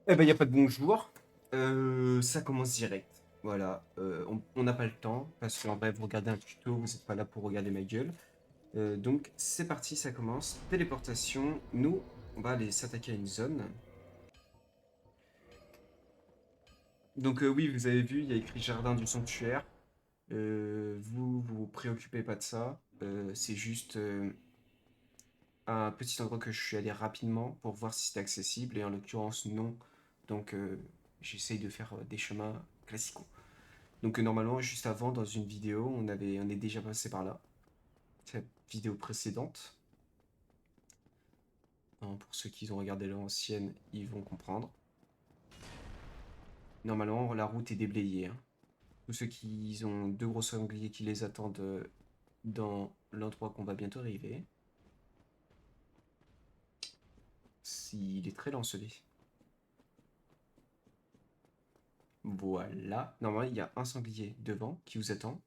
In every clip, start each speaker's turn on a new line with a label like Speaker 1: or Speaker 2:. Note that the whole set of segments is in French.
Speaker 1: Eh ben, y a pas de bonjour. Ça commence direct. Voilà, on n'a pas le temps, parce qu'en vrai, vous regardez un tuto, vous n'êtes pas là pour regarder ma gueule. Donc, c'est parti, ça commence. Téléportation. Nous, on va aller s'attaquer à une zone. Donc, oui, vous avez vu, il y a écrit Jardin du Sanctuaire. Vous préoccupez pas de ça. C'est juste un petit endroit que je suis allé rapidement pour voir si c'était accessible, et en l'occurrence, non. Donc, j'essaye de faire des chemins classiques. Donc normalement, juste avant, dans une vidéo, on est déjà passé par là. C'est la vidéo précédente. Hein, pour ceux qui ont regardé l'ancienne, ils vont comprendre. Normalement, la route est déblayée, hein. Tous ceux qui ont deux gros sangliers qui les attendent dans l'endroit qu'on va bientôt arriver. Il est très lent celui. Voilà. Normalement, il y a un sanglier devant qui vous attend.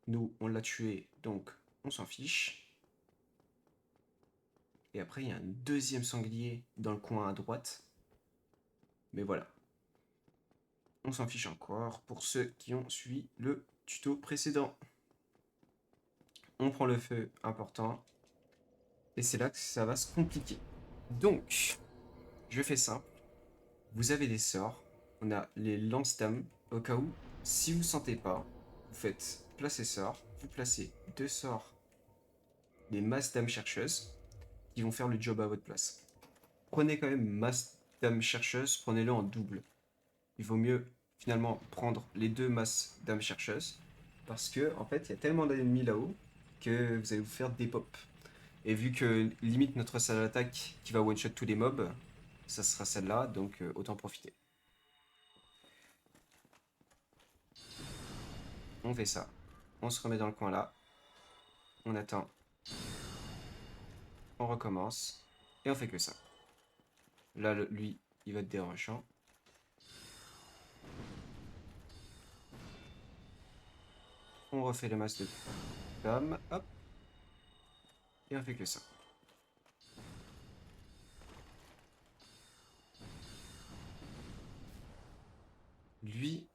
Speaker 1: Nous, on l'a tué, donc on s'en fiche. Et après, il y a un deuxième sanglier dans le coin à droite. Mais voilà. On s'en fiche encore pour ceux qui ont suivi le tuto précédent. On prend le feu important et c'est là que ça va se compliquer. Donc, je fais simple. Vous avez des sorts. On a les lance-dames au cas où, si vous ne sentez pas, vous faites placer sort. Vous placez deux sorts, des masses dames chercheuses qui vont faire le job à votre place. Prenez quand même masse dames chercheuses, prenez-le en double. Il vaut mieux finalement prendre les deux masses d'âmes chercheuses parce que en fait il y a tellement d'ennemis là-haut que vous allez vous faire des pop. Et vu que limite notre salle d'attaque qui va one shot tous les mobs, ça sera celle-là, donc autant profiter. On fait ça. On se remet dans le coin là. On attend. On recommence. Et on fait que ça. Là, lui, il va être dérangeant. On refait le masque de dames. Hop. Et on fait que ça. Lui,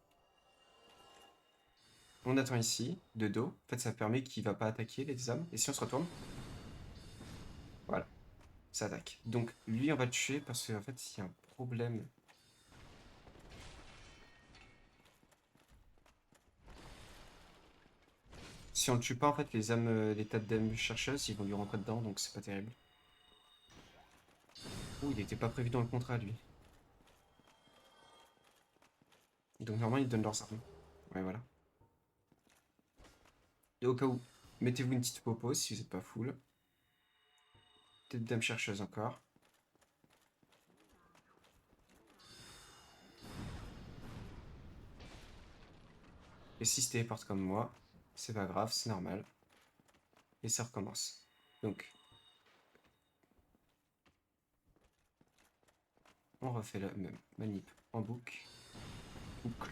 Speaker 1: on attend ici, de dos. En fait, ça permet qu'il va pas attaquer les âmes. Et si on se retourne, voilà, ça attaque. Donc lui, on va le tuer parce qu'en fait, il y a un problème. Si on le tue pas, en fait, les âmes, les tas d'âmes chercheuses, ils vont lui rentrer dedans, donc c'est pas terrible. Ouh, il était pas prévu dans le contrat, lui. Donc normalement, ils donnent leurs armes. Ouais, voilà. Et au cas où, mettez-vous une petite popo si vous êtes pas full. Peut-être dame chercheuse encore. Et si se téléporte comme moi, c'est pas grave, c'est normal. Et ça recommence. Donc, on refait la même manip en boucle. Boucle.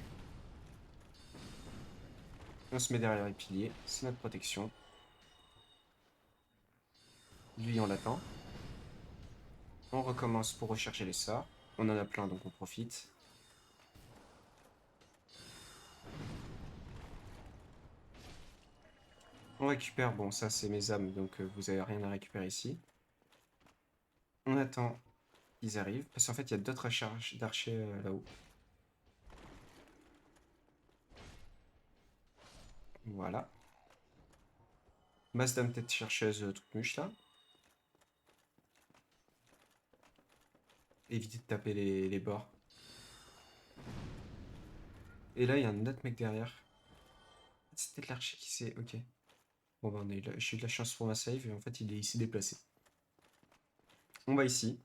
Speaker 1: On se met derrière les piliers, c'est notre protection. Lui, on l'attend. On recommence pour rechercher les sorts. On en a plein, donc on profite. On récupère, bon ça c'est mes âmes, donc vous avez rien à récupérer ici. On attend qu'ils arrivent, parce qu'en fait il y a d'autres charges d'archers là-haut. Voilà. Masse d'âme tête chercheuse toute muche là. Évitez de taper les bords. Et là il y a un autre mec derrière. C'est peut-être l'archer qui s'est... Ok. Bon bah j'ai eu de la chance pour ma save, et en fait il s'est déplacé. On va ici.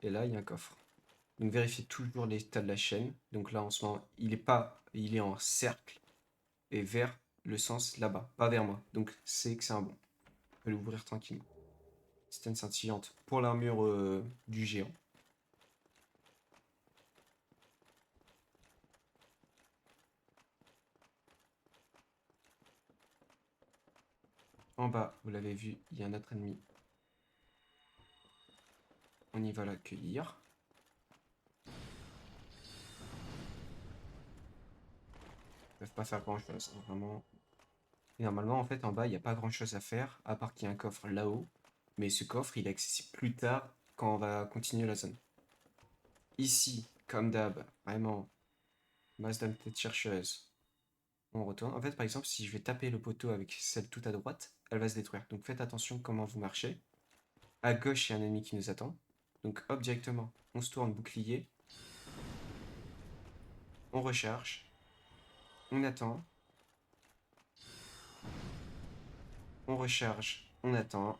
Speaker 1: Et là il y a un coffre. Donc vérifiez toujours l'état de la chaîne. Donc là en ce moment il est pas... Il est en cercle. Et vers le sens là-bas, pas vers moi. Donc c'est que c'est un bon. On peut l'ouvrir tranquillement. C'était une scintillante pour l'armure du géant. En bas, vous l'avez vu, il y a un autre ennemi. on y va l'accueillir. Ils peuvent pas faire grand chose, hein, vraiment. Et normalement, en fait, en bas, il n'y a pas grand chose à faire, à part qu'il y a un coffre là-haut. Mais ce coffre, il est accessible plus tard quand on va continuer la zone. Ici, comme d'hab, vraiment, masse d'âme tête chercheuse. On retourne. En fait, par exemple, si je vais taper le poteau avec celle tout à droite, elle va se détruire. Donc faites attention comment vous marchez. À gauche, il y a un ennemi qui nous attend. Donc hop, directement, on se tourne bouclier. On recharge. On attend. On recharge. On attend.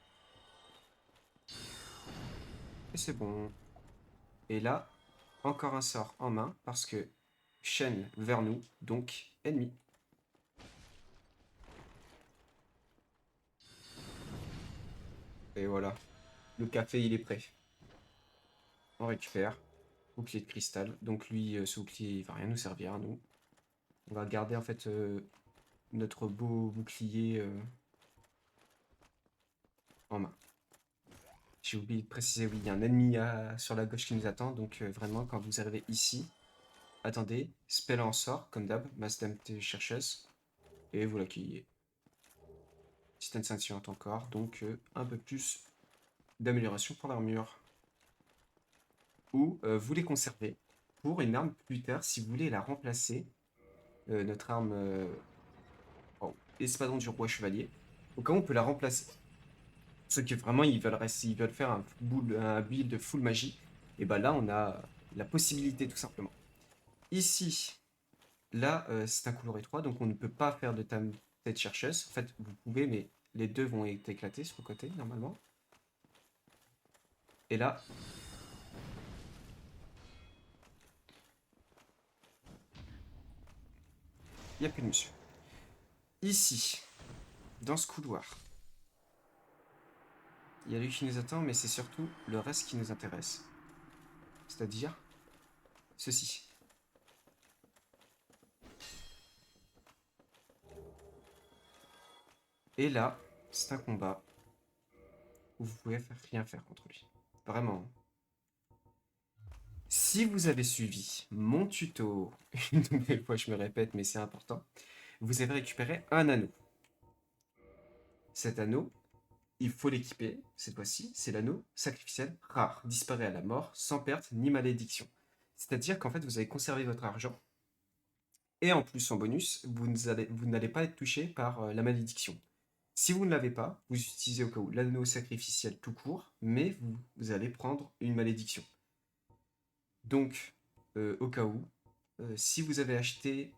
Speaker 1: Et c'est bon. Et là, encore un sort en main parce que chaîne vers nous, donc ennemi. Et voilà, le café il est prêt. On récupère. Bouclier de cristal. Donc lui, ce bouclier, il va rien nous servir, nous. On va garder en fait notre beau bouclier en main. J'ai oublié de préciser, oui, il y a un ennemi sur la gauche qui nous attend. Donc vraiment, quand vous arrivez ici, attendez, spell en sort, comme d'hab, masse d'âme chercheuse. Et vous l'accueillez. Système scintillant encore, donc un peu plus d'amélioration pour l'armure. Ou vous les conservez pour une arme plus tard si vous voulez la remplacer. Notre arme espadon du roi chevalier. Au cas où on peut la remplacer. Ceux qui vraiment ils veulent faire un build full magie. Et bah là on a la possibilité tout simplement. Ici, là c'est un couloir étroit donc on ne peut pas faire de tête chercheuse. En fait vous pouvez mais les deux vont être éclatés sur le côté normalement. Et là, il n'y a plus de monsieur. Ici, dans ce couloir, il y a lui qui nous attend, mais c'est surtout le reste qui nous intéresse. C'est-à-dire ceci. Et là, c'est un combat où vous pouvez rien faire contre lui. Vraiment. Si vous avez suivi mon tuto, une nouvelle fois je me répète, mais c'est important, vous avez récupéré un anneau. Cet anneau, il faut l'équiper, cette fois-ci, c'est l'anneau sacrificiel rare, disparaît à la mort, sans perte ni malédiction. C'est-à-dire qu'en fait, vous avez conservé votre argent, et en plus, en bonus, vous n'allez pas être touché par la malédiction. Si vous ne l'avez pas, vous utilisez au cas où l'anneau sacrificiel tout court, mais vous allez prendre une malédiction. Donc, au cas où, si vous avez acheté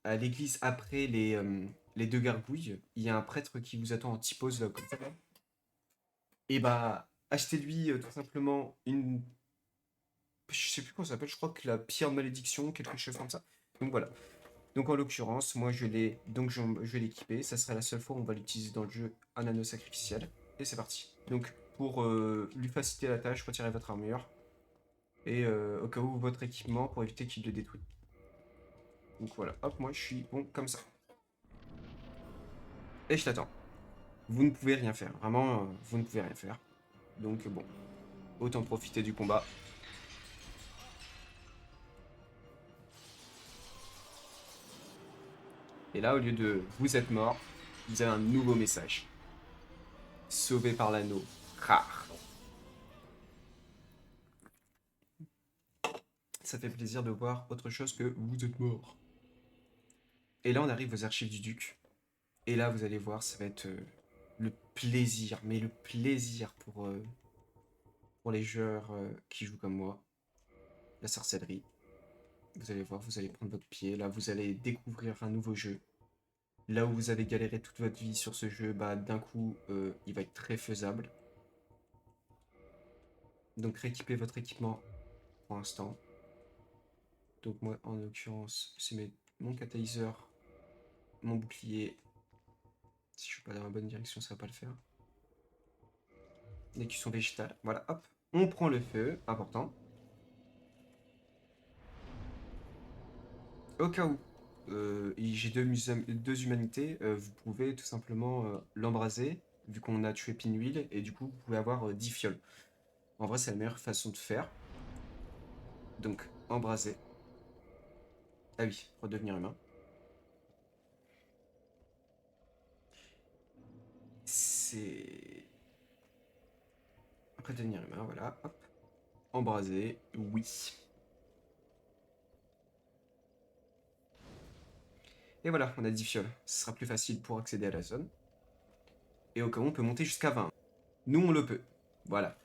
Speaker 1: à l'église après les deux gargouilles, il y a un prêtre qui vous attend en typose là, comme ça. Et bah, achetez-lui tout simplement une. Je sais plus comment ça s'appelle, je crois que la pierre de malédiction, quelque chose comme ça. Donc voilà. Donc en l'occurrence, moi je l'ai, donc je vais l'équiper. Ça sera la seule fois où on va l'utiliser dans le jeu, un anneau sacrificiel. Et c'est parti. Donc pour lui faciliter la tâche, retirez votre armure. Et au cas où votre équipement pour éviter qu'il le détruise. Donc voilà, hop, moi je suis bon comme ça. Et je t'attends. Vous ne pouvez rien faire, vraiment, vous ne pouvez rien faire. Donc bon, autant profiter du combat. Et là, au lieu de vous êtes mort, vous avez un nouveau message. Sauvé par l'anneau rare. Ça fait plaisir de voir autre chose que vous êtes mort. Et là, on arrive aux archives du duc. Et là, vous allez voir, ça va être le plaisir, mais le plaisir pour les joueurs qui jouent comme moi. La sorcellerie. Vous allez voir, vous allez prendre votre pied. Là, vous allez découvrir un nouveau jeu. Là où vous avez galéré toute votre vie sur ce jeu, bah d'un coup, il va être très faisable. Donc rééquipez votre équipement pour l'instant. Donc moi, en l'occurrence, c'est mon catalyseur, mon bouclier. Si je suis pas dans la bonne direction, ça va pas le faire. Les cuissons végétales. Voilà, hop. On prend le feu, important. Au cas où j'ai deux humanités, vous pouvez tout simplement l'embraser, vu qu'on a tué Pinwheel, et du coup, vous pouvez avoir 10 fioles. En vrai, c'est la meilleure façon de faire. Donc, embraser. Ah oui, redevenir humain. C'est... Après devenir humain, voilà. Hop. Embraser, oui. Et voilà, on a 10 fioles. Ce sera plus facile pour accéder à la zone. Et au cas où, on peut monter jusqu'à 20. Nous, on le peut. Voilà.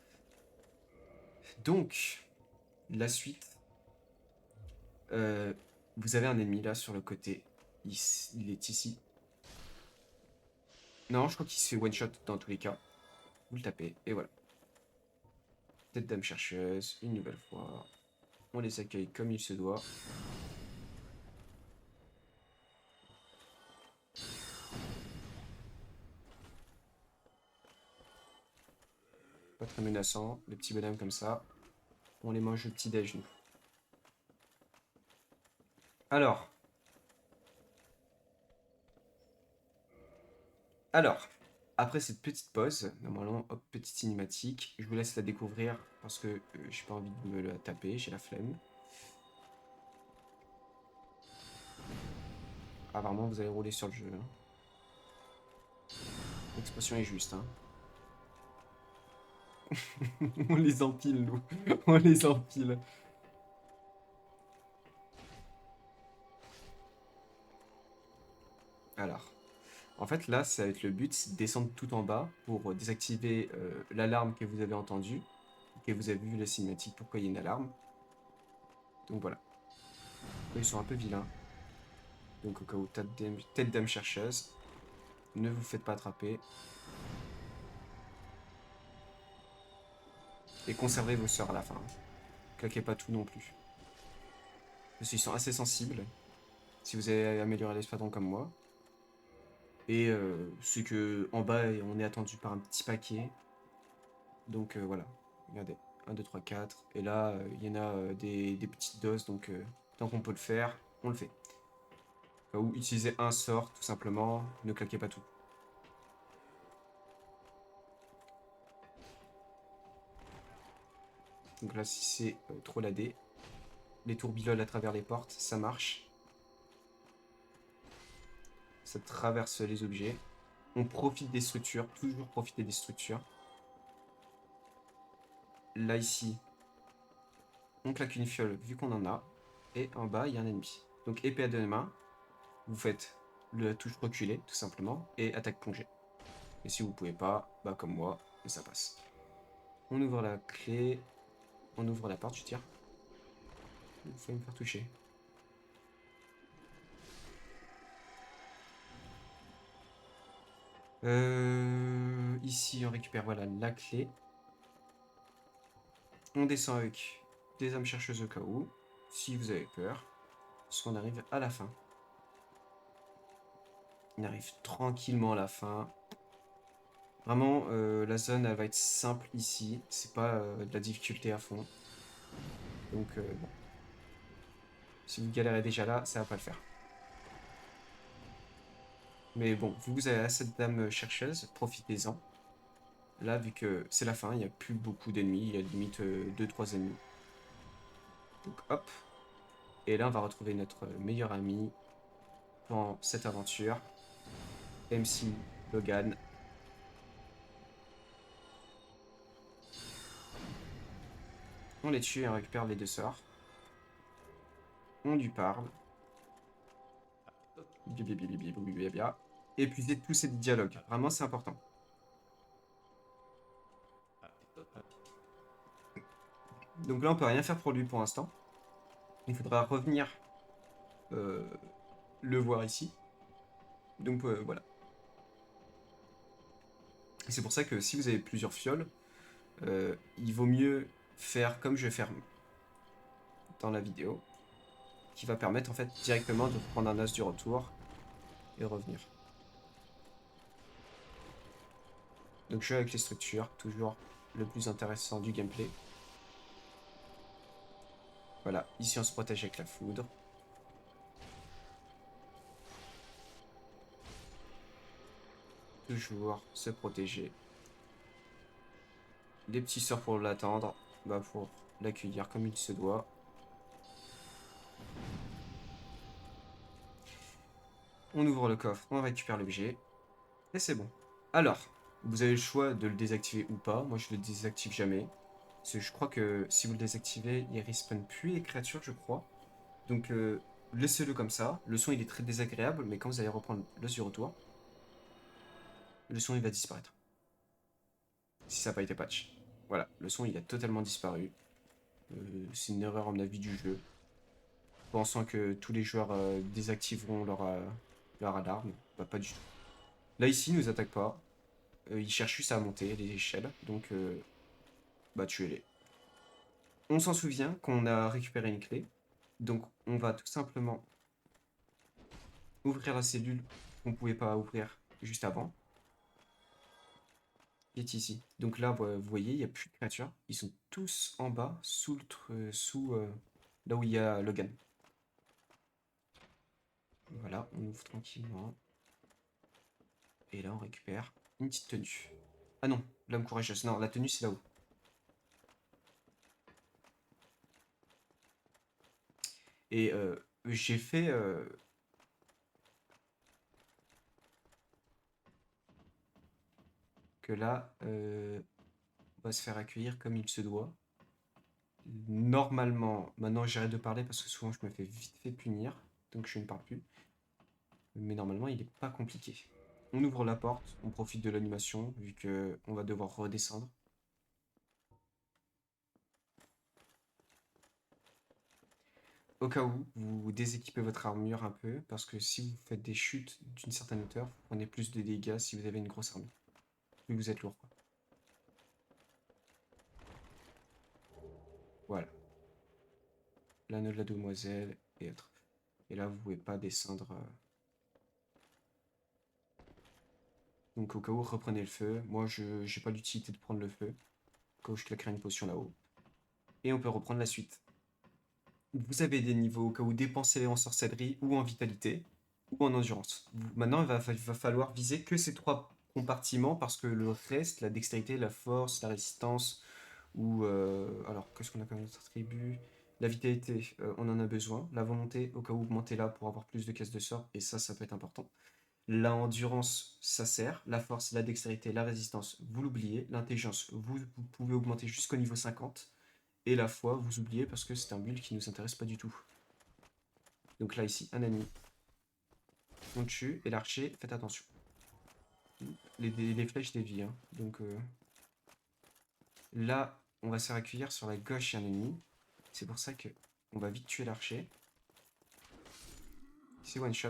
Speaker 1: Donc, la suite. Euh, vous avez un ennemi là sur le côté. Il est ici. Non, je crois qu'il se fait one shot dans tous les cas. Vous le tapez, et voilà. Tête dame chercheuse, une nouvelle fois. On les accueille comme il se doit. Pas très menaçant, les petits bonhommes comme ça. On les mange au petit déj, nous. Alors. Alors. Après cette petite pause, normalement, hop, petite cinématique. Je vous laisse la découvrir parce que j'ai pas envie de me la taper, j'ai la flemme. Apparemment, vous allez rouler sur le jeu. Hein. L'expression est juste. Hein. On les empile, nous. On les empile. Alors. En fait, là, ça va être le but, c'est de descendre tout en bas pour désactiver l'alarme que vous avez entendue, que vous avez vu la cinématique, pourquoi il y a une alarme. Donc voilà. Ils sont un peu vilains. Donc au cas où, tête d'âme chercheuse, ne vous faites pas attraper. Et conservez vos sorts à la fin. Claquez pas tout non plus. Parce qu'ils sont assez sensibles, si vous avez amélioré l'espadon comme moi. Et c'est que en bas, on est attendu par un petit paquet. Donc voilà, regardez, 1, 2, 3, 4. Et là, il y en a des petites doses, donc tant qu'on peut le faire, on le fait. Ou utilisez un sort, tout simplement, ne claquez pas tout. Donc là, si c'est trop ladé, les tourbiloles à travers les portes, ça marche. Ça traverse les objets. On profite des structures, toujours profiter des structures. Là, ici, on claque une fiole vu qu'on en a. Et en bas, il y a un ennemi. Donc épée à deux mains, vous faites la touche reculer, tout simplement, et attaque plongée. Et si vous pouvez pas, bah comme moi, et ça passe. On ouvre la clé, on ouvre la porte, je tire. Il faut me faire toucher. Ici, on récupère voilà la clé. On descend avec des âmes chercheuses au cas où, si vous avez peur. Parce qu'on arrive à la fin. On arrive tranquillement à la fin. Vraiment, la zone, elle va être simple ici. C'est pas de la difficulté à fond. Donc, bon. Si vous galérez déjà là, ça va pas le faire. Mais bon, vu que vous avez assez de dames chercheuses, profitez-en. Là, vu que c'est la fin, il n'y a plus beaucoup d'ennemis. Il y a limite 2-3 ennemis. Donc, hop. Et là, on va retrouver notre meilleur ami dans cette aventure. MC Logan. On les tue et on récupère les deux sorts. On lui parle. Et puis tous ces dialogues. Vraiment, c'est important. Donc là, on peut rien faire pour lui pour l'instant. Il faudra revenir euh, le voir ici. Donc voilà. C'est pour ça que si vous avez plusieurs fioles, il vaut mieux faire comme je vais faire dans la vidéo, qui va permettre en fait directement de prendre un as du retour et revenir. Donc je joue avec les structures, toujours le plus intéressant du gameplay. Voilà, ici on se protège avec la foudre. Toujours se protéger. des petits sorts pour l'attendre, bah pour l'accueillir comme il se doit. On ouvre le coffre, on récupère l'objet, et c'est bon. Alors, vous avez le choix de le désactiver ou pas. Moi, je le désactive jamais. Parce que je crois que si vous le désactivez, il respawn plus les créatures, je crois. Donc, laissez-le comme ça. Le son, il est très désagréable, mais quand vous allez reprendre le sur retour, le son, il va disparaître. Si ça n'a pas été patch. Voilà, le son, il a totalement disparu. C'est une erreur, en avis, du jeu. Pensant que tous les joueurs désactiveront leur alarme. Bah, pas du tout. Là, ici, il nous attaque pas. Ils cherchent juste à monter les échelles. Donc, bah, tuez-les. On s'en souvient qu'on a récupéré une clé. Donc, on va tout simplement ouvrir la cellule qu'on ne pouvait pas ouvrir juste avant. Qui est ici. Donc là, vous voyez, il n'y a plus de créatures. Ils sont tous en bas, sous là où il y a Logan. Voilà, on ouvre tranquillement. Et là, on récupère une petite tenue. Ah non, l'homme courageuse. Non, la tenue, c'est là-haut. Et j'ai fait... que là, on va se faire accueillir comme il se doit. Normalement, maintenant j'arrête de parler parce que souvent je me fais vite fait punir, donc je ne parle plus. Mais normalement, il n'est pas compliqué. On ouvre la porte, on profite de l'animation, vu que on va devoir redescendre. Au cas où, vous déséquipez votre armure un peu, parce que si vous faites des chutes d'une certaine hauteur, vous prenez plus de dégâts si vous avez une grosse armure. Vu que vous êtes lourd, quoi. Voilà. L'anneau de la demoiselle et autres. Et là, vous pouvez pas descendre. Donc au cas où, reprenez le feu. Moi, je n'ai pas l'utilité de prendre le feu. Au cas où, je claquerai une potion là-haut. Et on peut reprendre la suite. Vous avez des niveaux au cas où dépensez en sorcellerie ou en vitalité ou en endurance. Maintenant, il va falloir viser que ces trois compartiments parce que le reste, la dextérité, la force, la résistance ou... alors, qu'est-ce qu'on a comme autre attribut? La vitalité, on en a besoin. La volonté, au cas où augmentez-la pour avoir plus de caisses de sort, et ça peut être important. La endurance, ça sert. La force, la dextérité, la résistance, vous l'oubliez. L'intelligence, vous pouvez augmenter jusqu'au niveau 50. Et la foi, vous oubliez parce que c'est un build qui nous intéresse pas du tout. Donc là, ici, un ennemi. On tue. Et l'archer, faites attention. Les flèches dévient. Hein. Donc là, on va se faire accueillir sur la gauche, il y a un ennemi. C'est pour ça que on va vite tuer l'archer. C'est one shot.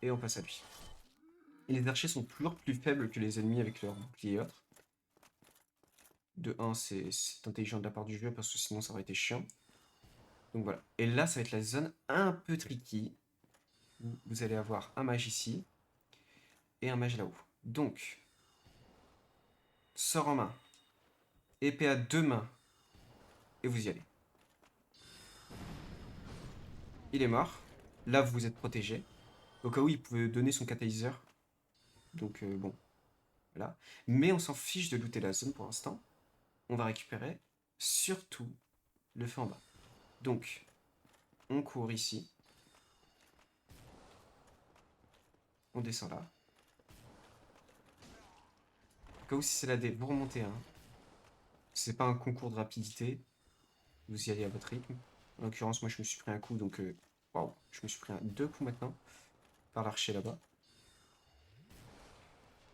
Speaker 1: Et on passe à lui. Et les archers sont toujours plus faibles que les ennemis avec leur bouclier et autres. De 1, c'est intelligent de la part du jeu parce que sinon ça aurait été chiant. Donc voilà. Et là, ça va être la zone un peu tricky. Où vous allez avoir un mage ici et un mage là-haut. Donc, sort en main, épée à deux mains, et vous y allez. Il est mort. Là, vous êtes protégé. Au cas où, il pouvait donner son catalyseur. Donc, bon, voilà. Mais on s'en fiche de looter la zone pour l'instant. On va récupérer surtout le feu en bas. Donc, on court ici. On descend là. Au cas où, si c'est la D, vous remontez. Hein. C'est pas un concours de rapidité. Vous y allez à votre rythme. En l'occurrence, moi, je me suis pris un coup, donc... waouh, je me suis pris deux coups maintenant. Par l'archer là-bas.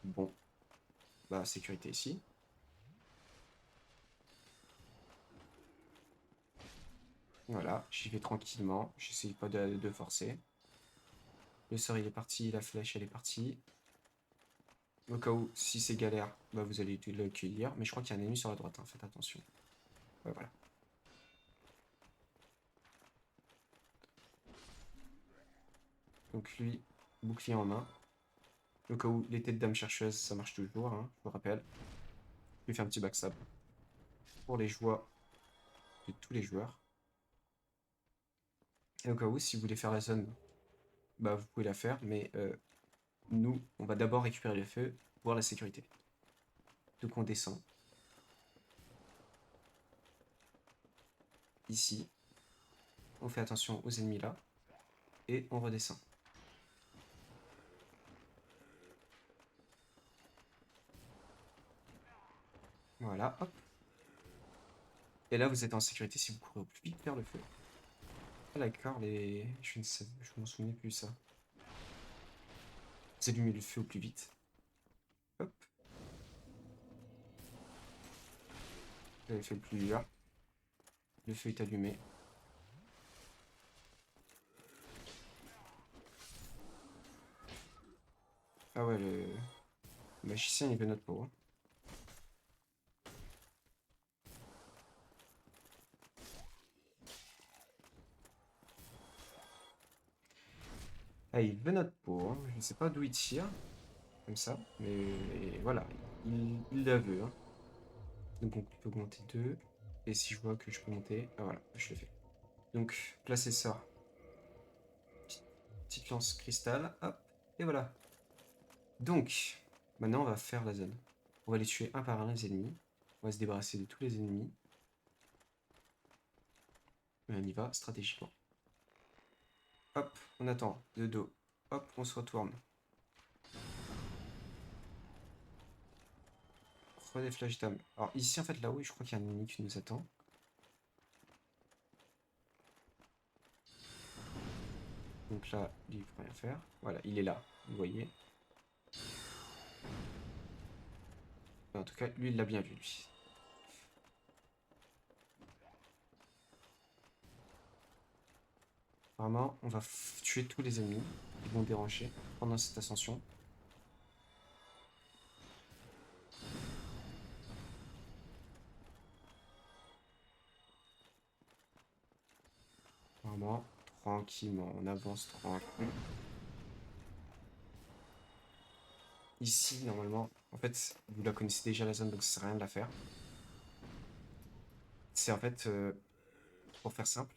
Speaker 1: Bon. Bah, sécurité ici. Voilà, j'y vais tranquillement. J'essaye pas de forcer. Le sort, il est parti. La flèche, elle est partie. Au cas où, si c'est galère, bah, vous allez le cueillir. Mais je crois qu'il y a un ennemi sur la droite. Hein, faites attention. Ouais, voilà. Donc lui, bouclier en main. Au cas où, les têtes d'âme chercheuses, ça marche toujours. Hein, je vous rappelle. Je vais faire un petit backstab. Pour les joies de tous les joueurs. Et au cas où, si vous voulez faire la zone, bah, vous pouvez la faire. Mais nous, on va d'abord récupérer le feu, voir la sécurité. Donc on descend. ici. On fait attention aux ennemis là. Et on redescend. Voilà, hop. Et là, vous êtes en sécurité si vous courez au plus vite vers le feu. Ah d'accord, je m'en souvenais plus ça. Vous allumez le feu au plus vite. Hop. Vous avez fait le plus dur. Le feu est allumé. Ah ouais, le magicien il veut notre peau. Hein. Ah, il veut notre peau. Hein. Je ne sais pas d'où il tire. Comme ça. Mais voilà. Il la veut. Hein. Donc on peut augmenter 2. Et si je vois que je peux monter. Ah voilà, je le fais. Donc, placez ça. Petite lance cristal. Hop. Et voilà. Donc, maintenant on va faire la zone. On va les tuer un par un les ennemis. On va se débarrasser de tous les ennemis. Et on y va stratégiquement. Hop, on attend de dos. Hop, on se retourne. Des flash d'âme. Alors ici en fait là-haut je crois qu'il y a un ennemi qui nous attend. Donc là, lui il peut rien faire. Voilà, il est là, vous voyez. En tout cas, lui il l'a bien vu lui. Vraiment, on va tuer tous les ennemis qui vont déranger pendant cette ascension. Vraiment, tranquillement, on avance tranquille. Ici, normalement, en fait, vous la connaissez déjà la zone, donc ça sert à rien de la faire. C'est en fait, pour faire simple,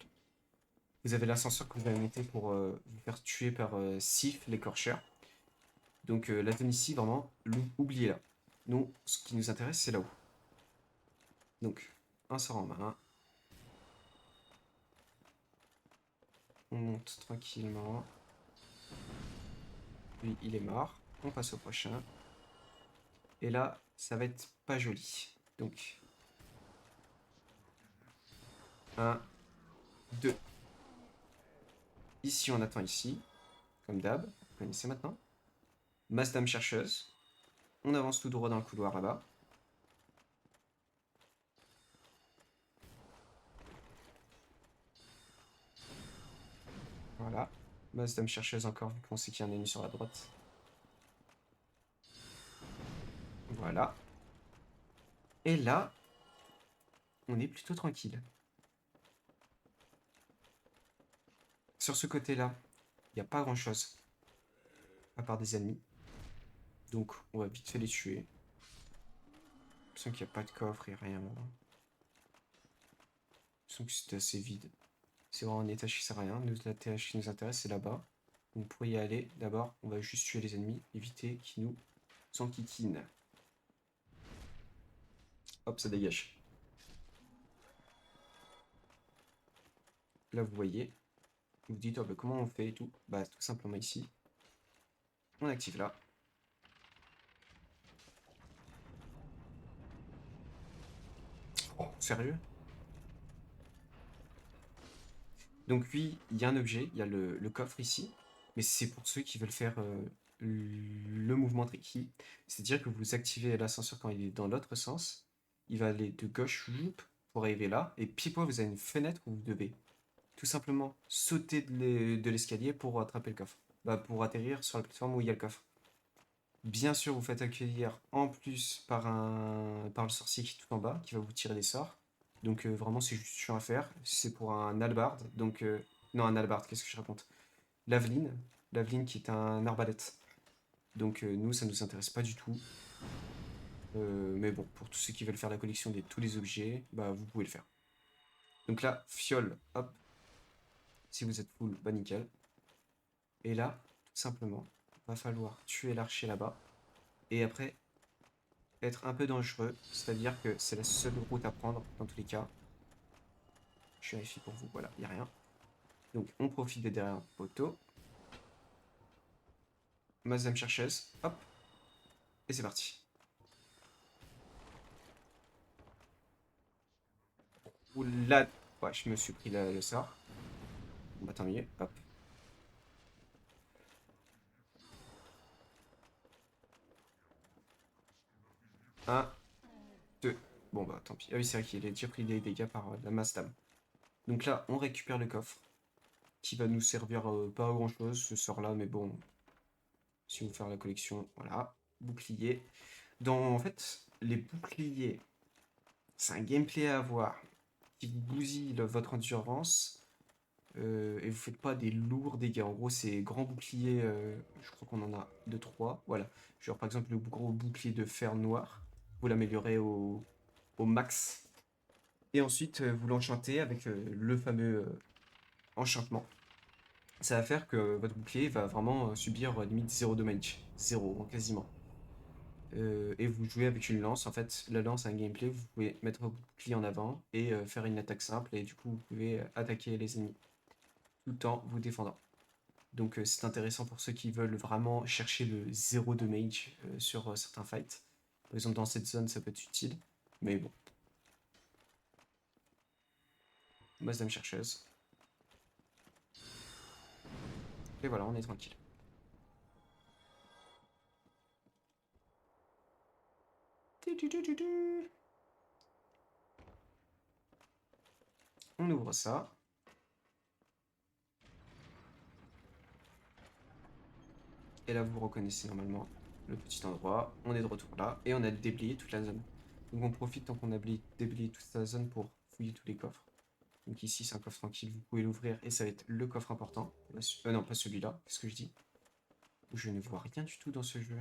Speaker 1: vous avez l'ascenseur que vous avez mis pour vous faire tuer par Sif, l'écorcheur. Donc la zone ici, vraiment, oubliez-la. Nous, ce qui nous intéresse, c'est là-haut. Donc, un sort en main. On monte tranquillement. Lui, il est mort. On passe au prochain. Et là, ça va être pas joli. Donc, 1, 2. Ici, on attend ici. Comme d'hab. Vous connaissez maintenant. Masse d'âme chercheuse. On avance tout droit dans le couloir là-bas. Voilà. Masse d'âme chercheuse encore, vu qu'on sait qu'il y a un ennemi sur la droite. Voilà. Et là, on est plutôt tranquille. Sur ce côté-là, il n'y a pas grand-chose. À part des ennemis. Donc, on va vite fait les tuer. Je sens qu'il n'y a pas de coffre et rien. Je sens que c'est assez vide. C'est vraiment un étage qui sert à rien. Nous, l'étage qui nous intéresse, c'est là-bas. Donc, pour y aller, d'abord, on va juste tuer les ennemis. Éviter qu'ils nous enquiquinent. Hop, ça dégage. Là, vous voyez. Vous dites, oh, bah, comment on fait et tout. Bah, tout simplement ici. On active là. Oh, sérieux? Donc oui, il y a un objet, il y a le coffre ici, mais c'est pour ceux qui veulent faire le mouvement tricky. C'est-à-dire que vous activez l'ascenseur quand il est dans l'autre sens, il va aller de gauche pour arriver là, et pile poil vous avez une fenêtre où vous devez tout simplement sauter de l'escalier pour attraper le coffre. Bah, pour atterrir sur la plateforme où il y a le coffre. Bien sûr, vous faites accueillir en plus par le sorcier qui est tout en bas, qui va vous tirer des sorts. Donc vraiment, c'est juste chiant à faire. C'est pour un halberd. Donc, non, un halberd, qu'est-ce que je raconte? L'aveline. L'aveline qui est un arbalète. Donc nous, ça nous intéresse pas du tout. Mais bon, pour tous ceux qui veulent faire la collection de tous les objets, bah vous pouvez le faire. Donc là, fiole, hop. Si vous êtes full, bah nickel. Et là, tout simplement, va falloir tuer l'archer là-bas. Et après, être un peu dangereux, c'est-à-dire que c'est la seule route à prendre dans tous les cas. Je vérifie pour vous, voilà, il n'y a rien. Donc on profite des derrière poteau. Mazam chercheuse, hop, et c'est parti. Oula, ouais, je me suis pris le sort. Bon, bah tant mieux, hop. Un, deux. Bon bah tant pis. Ah oui, c'est vrai qu'il a déjà pris des dégâts par la masse d'âme. Donc là, on récupère le coffre, qui va nous servir pas à grand chose, ce sort-là, mais bon, si vous faire la collection, voilà. Bouclier. En fait, les boucliers, c'est un gameplay à avoir qui vous bousille votre endurance et vous faites pas des lourds dégâts. En gros, c'est grand bouclier, je crois qu'on en a 2 3. Voilà. Genre par exemple le gros bouclier de fer noir, vous l'améliorez au max. Et ensuite, vous l'enchantez avec le fameux enchantement. Ça va faire que votre bouclier va vraiment subir limite 0 damage. 0, hein, quasiment. Et vous jouez avec une lance. En fait, la lance a un gameplay. Vous pouvez mettre votre bouclier en avant et faire une attaque simple. Et du coup, vous pouvez attaquer les ennemis tout en vous défendant. Donc, c'est intéressant pour ceux qui veulent vraiment chercher le 0 damage sur certains fights. Par exemple, dans cette zone, ça peut être utile. Mais bon, Mazdam chercheuse. Et voilà, on est tranquille. On ouvre ça. Et là, vous reconnaissez normalement le petit endroit. On est de retour là. Et on a déblayé toute la zone. Donc on profite tant qu'on a déblayé toute la zone pour fouiller tous les coffres. Donc ici, c'est un coffre tranquille. Vous pouvez l'ouvrir et ça va être le coffre important. Non, pas celui-là. Qu'est-ce que je dis? Je ne vois rien du tout dans ce jeu.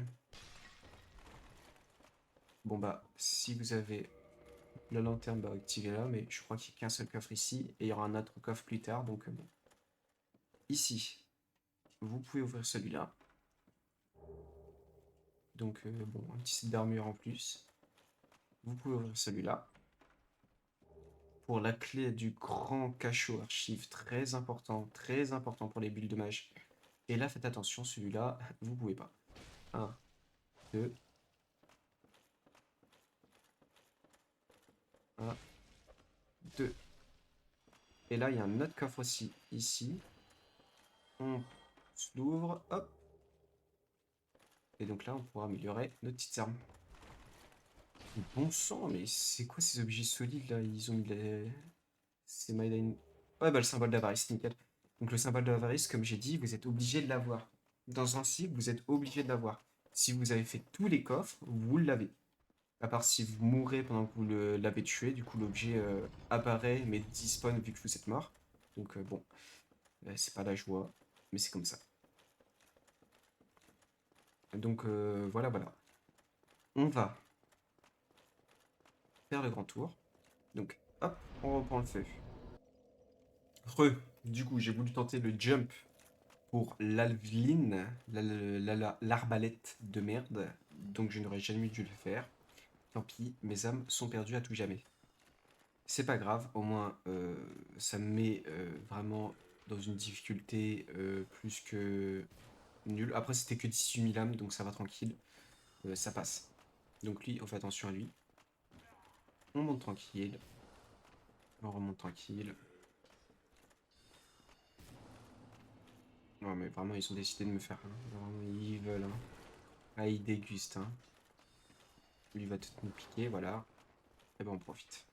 Speaker 1: Bon bah, si vous avez la lanterne, bah activez-la. Mais je crois qu'il n'y a qu'un seul coffre ici. Et il y aura un autre coffre plus tard. Donc bon. Ici, vous pouvez ouvrir celui-là. Donc bon, un petit set d'armure en plus. Vous pouvez ouvrir celui-là. Pour la clé du grand cachot archive, très important pour les builds de mage. Et là, faites attention, celui-là, vous pouvez pas. 1, 2, 1, 2. Et là, il y a un autre coffre aussi, ici. On l'ouvre, hop. Et donc là, on pourra améliorer nos petites armes. Bon sang, mais c'est quoi ces objets solides là? Ils ont mis les... C'est Myline. Ouais, bah le symbole d'avarice, nickel. Donc le symbole d'avarice, comme j'ai dit, vous êtes obligé de l'avoir. Dans un cycle, vous êtes obligé de l'avoir. Si vous avez fait tous les coffres, vous l'avez. À part si vous mourrez pendant que vous l'avez tué, du coup l'objet apparaît mais despawn vu que vous êtes mort. Donc bon, c'est pas la joie, mais c'est comme ça. Donc voilà, voilà. On va faire le grand tour. Donc hop, on reprend le feu. Du coup j'ai voulu tenter le jump pour l'Alvline, l'arbalète de merde, donc je n'aurais jamais dû le faire. Tant pis, mes âmes sont perdues à tout jamais. C'est pas grave, au moins ça me met vraiment dans une difficulté plus que nulle. Après c'était que 18 000 âmes, donc ça va tranquille, ça passe. Donc lui, on fait attention à lui. On monte tranquille, on remonte tranquille. Ouais mais vraiment ils ont décidé de me faire, hein. Vraiment, ils veulent. Hein. Ah ils dégustent. Hein. Lui va tout nous piquer, voilà. Et ben on profite.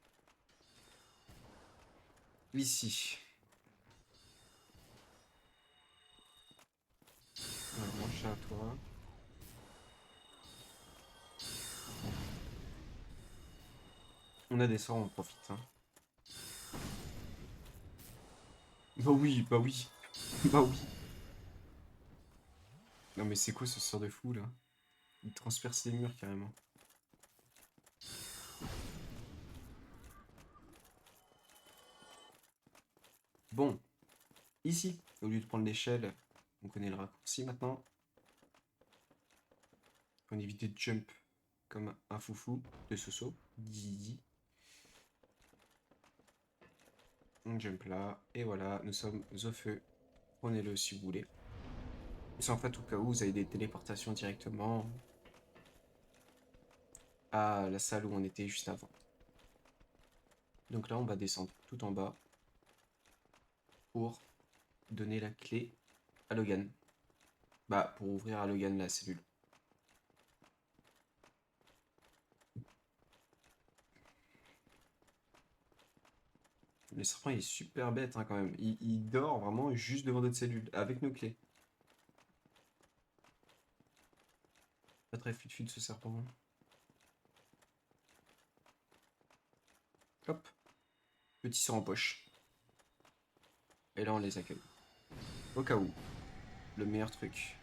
Speaker 1: Ici. Alors, mon chat à toi. On a des sorts, on profite. Hein. Bah oui, bah oui. Bah oui. Non mais c'est quoi ce sort de fou là? Il transperce les murs carrément. Bon, ici, au lieu de prendre l'échelle, on connaît le raccourci maintenant. On évite de jump comme un foufou de Soso. Didi. On jump là. Et voilà, nous sommes au feu. Prenez-le si vous voulez. C'est en fait au cas où vous avez des téléportations directement à la salle où on était juste avant. Donc là, on va descendre tout en bas pour donner la clé à Logan. Bah, pour ouvrir à Logan la cellule. Le serpent, il est super bête hein, quand même. Il dort vraiment juste devant notre cellule, avec nos clés. Pas très fut-fut ce serpent. Hop. Petit sort en poche. Et là, on les accueille. Au cas où. Le meilleur truc.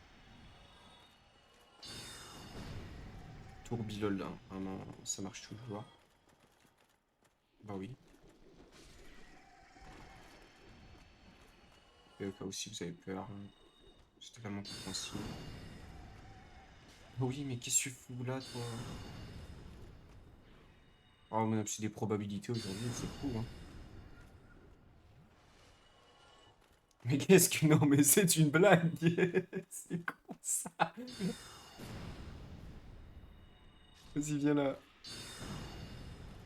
Speaker 1: Tourbilol, hein. Vraiment, ça marche toujours. Bah oui. Et au cas où si vous avez peur, hein, c'est totalement compréhensible. Oh oui, mais qu'est-ce que tu fous là, toi? Oh, mais c'est des probabilités aujourd'hui, c'est fou, hein. Mais qu'est-ce que... Non, mais c'est une blague. C'est con, ça. Vas-y, viens là.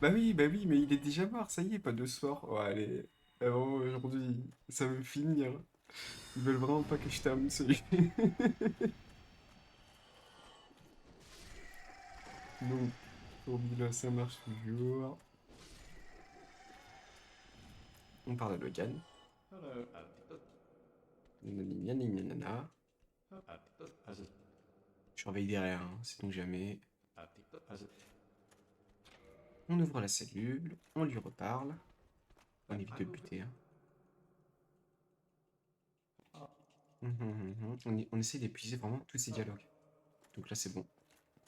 Speaker 1: Bah oui, mais il est déjà mort, ça y est, pas de sort. Oh, allez. Vraiment, aujourd'hui, ça veut finir. Ils veulent vraiment pas que je termine celui. Donc, là, ça marche toujours. On parle à Logan. Nanani, nanana. Je surveille derrière, hein, sait-on jamais. On ouvre la cellule, on lui reparle. On évite de buter. Hein. On essaie d'épuiser vraiment tous ces dialogues. Donc là, c'est bon.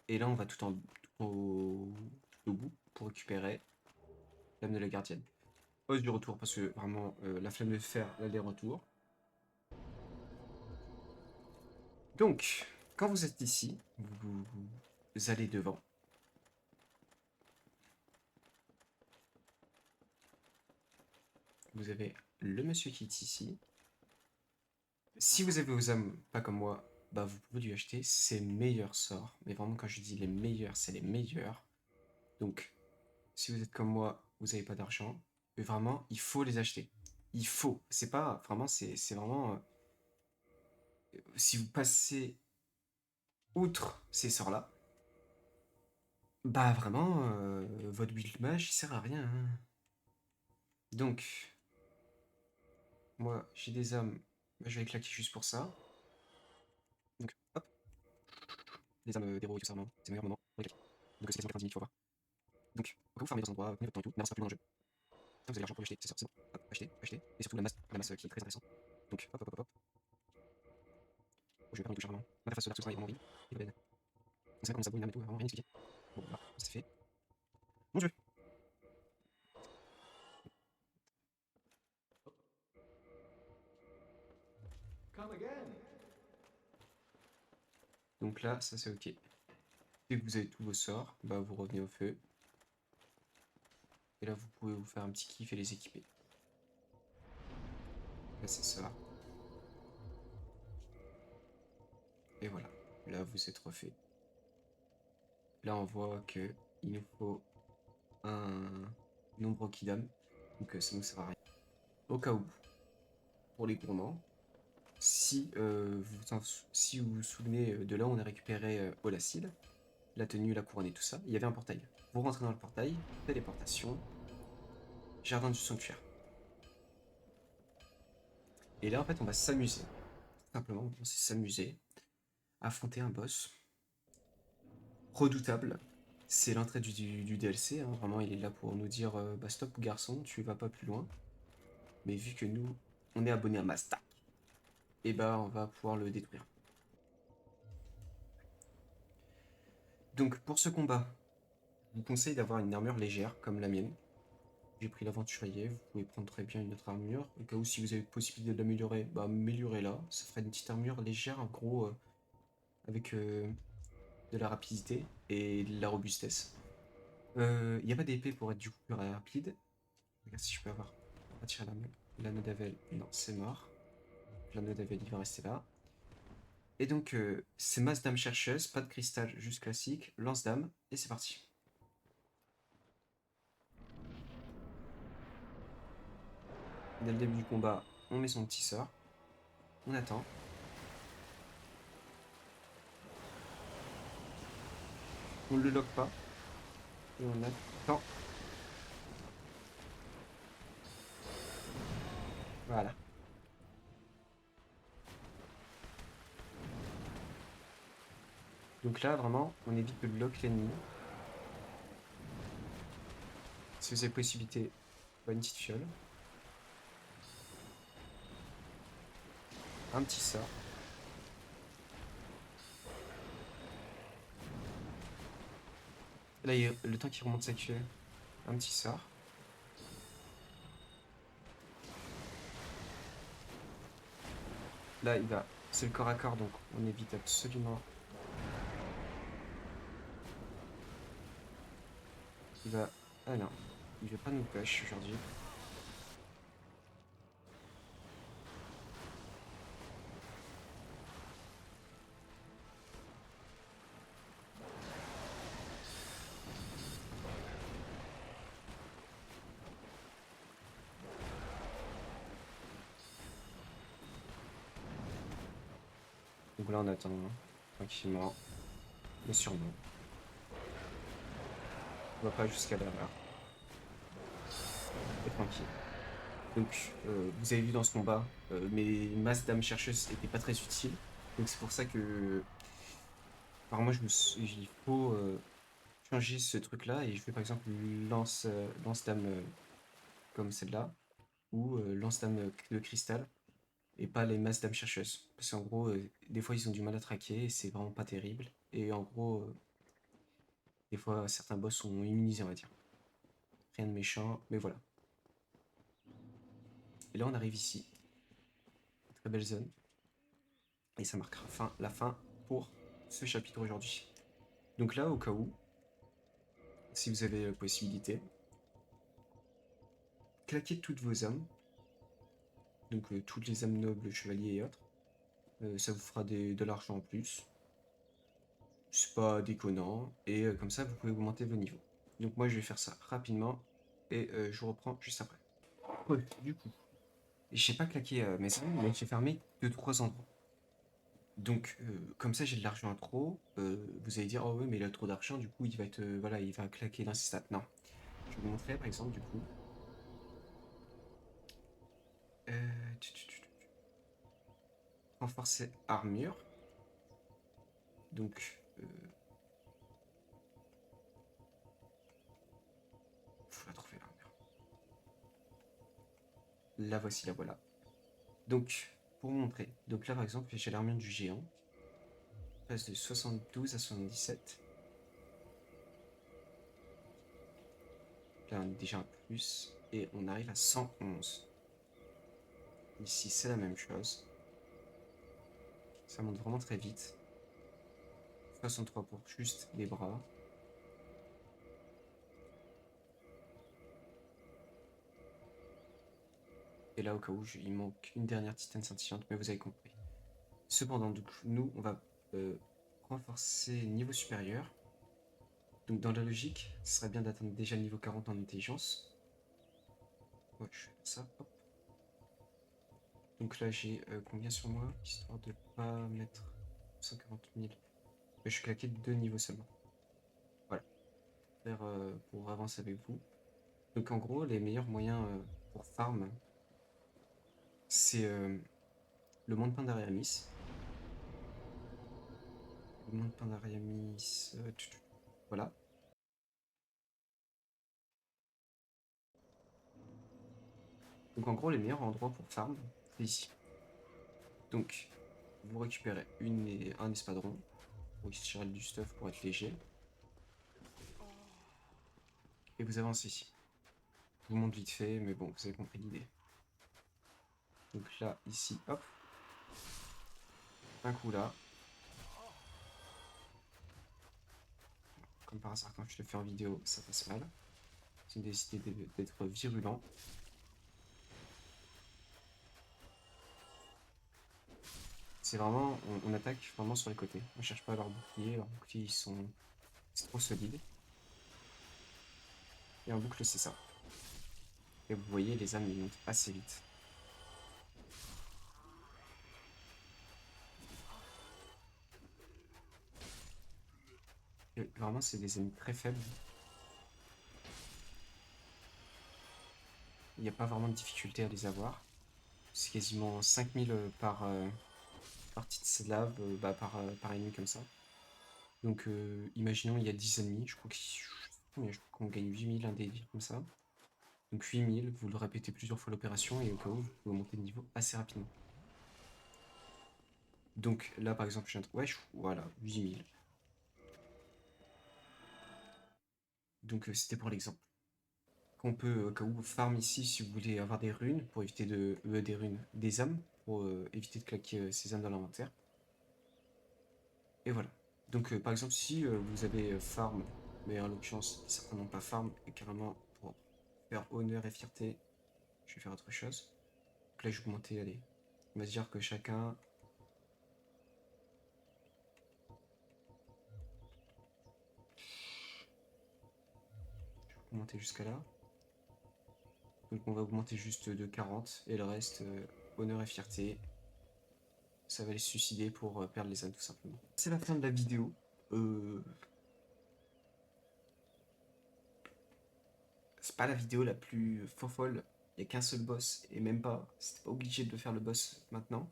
Speaker 1: Et là, on va tout au bout pour récupérer l'âme de la gardienne. Hausse du retour, parce que vraiment, la flamme de fer, l'aller-retour. Donc, quand vous êtes ici, vous allez devant. Vous avez le monsieur qui est ici. Si vous avez vos âmes, pas comme moi, bah vous pouvez lui acheter ses meilleurs sorts. Mais vraiment, quand je dis les meilleurs, c'est les meilleurs. Donc, si vous êtes comme moi, vous n'avez pas d'argent. Mais vraiment, il faut les acheter. Il faut. C'est pas vraiment, c'est vraiment. Si vous passez outre ces sorts-là, bah vraiment, votre build mage, il sert à rien. Hein. Donc, moi, j'ai des âmes, bah, je vais claquer juste pour ça. Donc, hop, les âmes d'héros et tout ça, vraiment, c'est le meilleur moment pour les claquer. Donc, c'est quasiment 90 000, il faut voir. Donc, vous farmez dans un endroit, prenez votre temps et tout, n'avancez pas plus loin dans le jeu. Ça, vous avez l'argent pour y acheter, c'est sûr, c'est bon. Hop, acheter, acheter, et surtout la masse qui est très intéressante. Donc, hop, hop, hop, hop. Oh, je vais pas me toucher vraiment. L'interface de Dark Souls est vraiment horrible. Et Golden. On sait pas comment ça vaut une âme et tout, vraiment rien expliqué. Bon, voilà, c'est fait. Mon jeu. Donc là, ça c'est ok. Dès que vous avez tous vos sorts, bah vous revenez au feu. Et là, vous pouvez vous faire un petit kiff et les équiper. Là, c'est ça. Et voilà. Là, vous êtes refait. Là, on voit que il nous faut un nombre Kidam. Donc ça nous sert à rien. Au cas où, pour les gourmands, si vous vous souvenez de là où on a récupéré Olacile, la tenue, la couronne et tout ça, il y avait un portail. Vous rentrez dans le portail, téléportation, jardin du sanctuaire. Et là, en fait, on va s'amuser. Simplement, on va s'amuser, affronter un boss redoutable. C'est l'entrée du DLC, hein. Vraiment, il est là pour nous dire bah stop garçon, tu vas pas plus loin. Mais vu que nous, on est abonné à Mastack, et bah on va pouvoir le détruire. Donc pour ce combat, je vous conseille d'avoir une armure légère comme la mienne. J'ai pris l'aventurier, vous pouvez prendre très bien une autre armure. Au cas où si vous avez possibilité de l'améliorer, bah améliorez-la. Ça ferait une petite armure légère, en gros, avec de la rapidité et de la robustesse. Il n'y a pas d'épée pour être du coup plus rapide. Regarde si je peux avoir. retirer l'anneau d'Avel. Non, c'est mort. L'anneau d'Avel, il va rester là. Et donc, c'est masse dame chercheuse, pas de cristal, juste classique, lance dame, et c'est parti. Dès le début du combat, on met son petit sort. On attend. On ne le lock pas. Et on attend. Voilà. Donc là, vraiment, on évite de lock l'ennemi. Si vous avez possibilité, une petite fiole. Un petit sort. Là, le temps qu'il remonte sa queue, un petit sort. Là, il va. C'est le corps à corps, donc on évite absolument. Il va. Ah non, il veut pas nous push aujourd'hui. Donc là, on attend tranquillement, mais sûrement. On va pas jusqu'à l'erreur. Et tranquille. Donc, vous avez vu dans ce combat, mes masses dames chercheuses n'étaient pas très utiles. Donc c'est pour ça que, par moi, il faut changer ce truc-là et je fais par exemple lance dame comme celle-là ou lance dame de cristal et pas les masses dames chercheuses. Parce qu'en gros, des fois ils ont du mal à traquer et c'est vraiment pas terrible. Et en gros, des fois certains boss sont immunisés, on va dire. Rien de méchant, mais voilà. Et là on arrive ici. Très belle zone. Et ça marquera la fin pour ce chapitre aujourd'hui. Donc là, au cas où, si vous avez la possibilité, claquez toutes vos âmes. Donc toutes les âmes nobles, chevaliers et autres. Ça vous fera de l'argent en plus. C'est pas déconnant. Et comme ça, vous pouvez augmenter vos niveaux. Donc moi, je vais faire ça rapidement. Et je vous reprends juste après. Ouais, du coup. J'ai pas claqué mes âmes, mais j'ai fermé 2-3 endroits. Donc, comme ça, j'ai de l'argent en trop. Vous allez dire, oh oui, mais il a trop d'argent, du coup, il va être, voilà, il va claquer dans ses stats. Non. Je vais vous montrer, par exemple, du coup. Euh, Renforcer armure. Donc, faut la trouver l'armure. La voici, la voilà. Donc, pour vous montrer. Donc là, par exemple, j'ai l'armure du géant. On passe de 72 à 77. Là, on est déjà un plus. Et on arrive à 111. Ici, c'est la même chose. Ça monte vraiment très vite. 63 pour juste les bras. Et là, au cas où, il manque une dernière titane scintillante, mais vous avez compris. Cependant, donc, nous, on va renforcer niveau supérieur. Donc, dans la logique, ce serait bien d'atteindre déjà le niveau 40 en intelligence. Ouais, je vais faire ça. Hop. Donc là, j'ai combien sur moi, histoire de pas mettre 140 000. Je suis claqué de 2 niveaux seulement. Voilà. Pour avancer avec vous. Donc en gros, les meilleurs moyens pour farm, c'est le monde pain d'Ariamis. Le monde pain d'Ariamis. Voilà. Donc en gros, les meilleurs endroits pour farm, c'est ici. Donc, vous récupérez un espadron pour extraire du stuff pour être léger. Et vous avancez ici. Je vous montre vite fait, mais bon, vous avez compris l'idée. Donc là, ici, hop. Un coup là. Comme par hasard, quand je le fais en vidéo, ça passe mal. J'ai décidé d'être virulent. C'est vraiment, on attaque vraiment sur les côtés. On cherche pas leurs boucliers. Leurs boucliers, ils sont... C'est trop solide. Et en boucle, c'est ça. Et vous voyez, les âmes, ils montent assez vite. Et vraiment, c'est des ennemis très faibles. Il n'y a pas vraiment de difficulté à les avoir. C'est quasiment 5000 par partie de slave, par ennemi comme ça. Donc, imaginons, il y a 10 ennemis. Je crois qu'on gagne 8000, un délire comme ça. Donc 8000, vous le répétez plusieurs fois l'opération et au cas où, vous pouvez monter de niveau assez rapidement. Donc là, par exemple, je viens de... Ouais, voilà, 8000. Donc c'était pour l'exemple. Qu'on peut, au cas où, farm ici si vous voulez avoir des runes, pour éviter de... des runes, des âmes, pour éviter de claquer ces âmes dans l'inventaire. Et voilà. Donc par exemple, si vous avez farm, mais en l'occurrence, certainement pas farm, et carrément pour faire honneur et fierté, je vais faire autre chose. Donc là, je vais augmenter, allez. On va se dire que chacun... Je vais augmenter jusqu'à là. Donc on va augmenter juste de 40 et le reste, honneur et fierté, ça va les suicider pour perdre les âmes tout simplement. C'est la fin de la vidéo. C'est pas la vidéo la plus folle. Il n'y a qu'un seul boss et même pas. C'était pas obligé de faire le boss maintenant.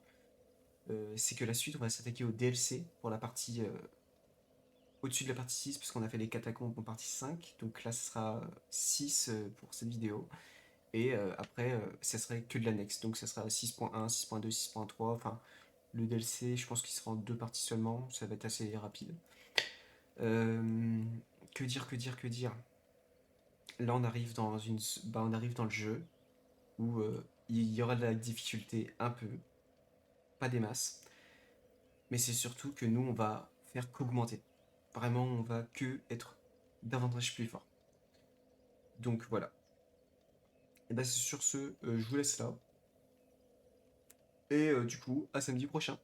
Speaker 1: C'est que la suite, on va s'attaquer au DLC pour la partie au-dessus de la partie 6 parce qu'on a fait les catacombes en partie 5. Donc là, ce sera 6 pour cette vidéo. Et après, ça serait que de l'annexe. Donc ça sera 6.1, 6.2, 6.3. Enfin, le DLC, je pense qu'il sera en deux parties seulement. Ça va être assez rapide. Euh, que dire, que dire, que dire. Là, on arrive dans on arrive dans le jeu où il y aura de la difficulté un peu, pas des masses. Mais c'est surtout que nous, on va faire qu'augmenter. Vraiment, on va que être davantage plus fort. Donc voilà. Et bah, c'est sur ce, je vous laisse là. Et du coup, à samedi prochain.